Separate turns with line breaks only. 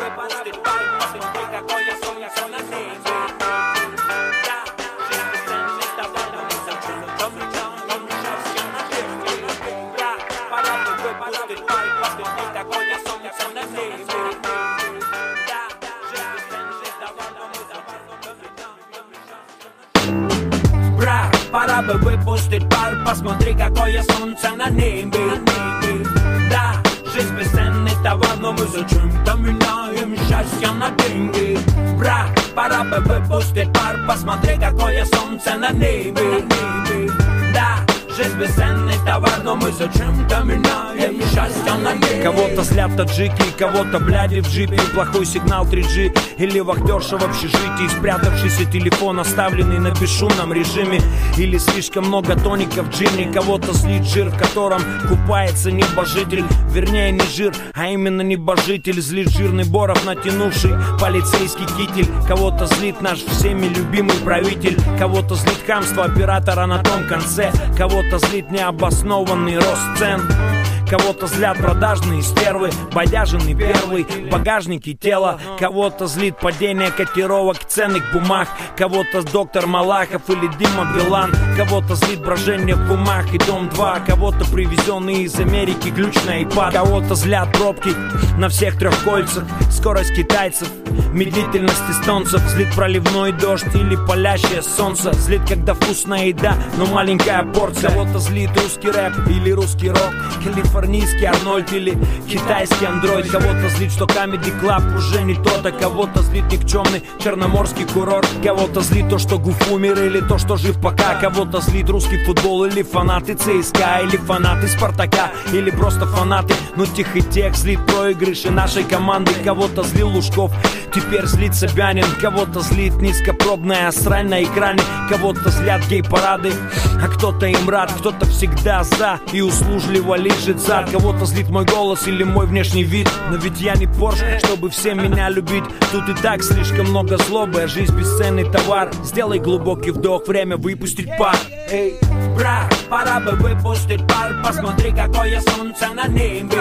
выпустить пар, посмотри, какой я солнце на небе. Пора бы выпустить пар, посмотри, какое солнце на небе. Да, жизнь бесценный товар, но мы зачем-то меняем счастье на деньги. Брат, пора бы выпустить пар, посмотри, какое солнце на небе. Да, жизнь бесценный товар, но мы зачем-то меняем счастье на деньги.
Кого-то злят таджики, кого-то бляди в джипе, плохой сигнал 3G, или вахтерша в общежитии, спрятавшийся телефон, оставленный на бесшумном режиме, или слишком много тоников в джине. Кого-то злит жир, в котором купается небожитель, вернее не жир, а именно небожитель. Злит жирный Боров, натянувший полицейский китель. Кого-то злит наш всеми любимый правитель, кого-то злит хамство оператора на том конце, кого-то злит необоснованный рост цен. Кого-то злят продажные стервы, бодяженный первый, багажники тела. Кого-то злит падение котировок ценных бумаг. Кого-то доктор Малахов или Дима Билан. Кого-то злит брожение в умах и Дом 2. Кого-то привезенный из Америки ключ на iPad. Кого-то злят пробки на всех трех кольцах, скорость китайцев, медлительность эстонцев. Злит проливной дождь или палящее солнце. Злит, когда вкусная еда, но маленькая порция. Кого-то злит русский рэп или русский рок, калифорнийский Арнольд или китайский андроид. Кого-то злит, что Comedy Club уже не тот, а кого-то злит никчемный черноморский курорт. Кого-то злит то, что Гуф умер, или то, что жив пока. Кого-то злит русский футбол, или фанаты ЦСКА, или фанаты Спартака, или просто фанаты, ну тех и тех. Злит проигрыши нашей команды. Кого-то злил Лужков, теперь злит Собянин. Кого-то злит низкопробная срань на экране. Кого-то злят гей-парады, а кто-то им рад. Кто-то всегда за и услужливо лежит зад. Кого-то злит мой голос или мой внешний вид, но ведь я не Порш, чтобы всем меня любить. Тут и так слишком много злобы, а жизнь бесценный товар. Сделай глубокий вдох, время выпустить пар.
Эй, брат, пора бы выпустить пар, посмотри, какое солнце на небе.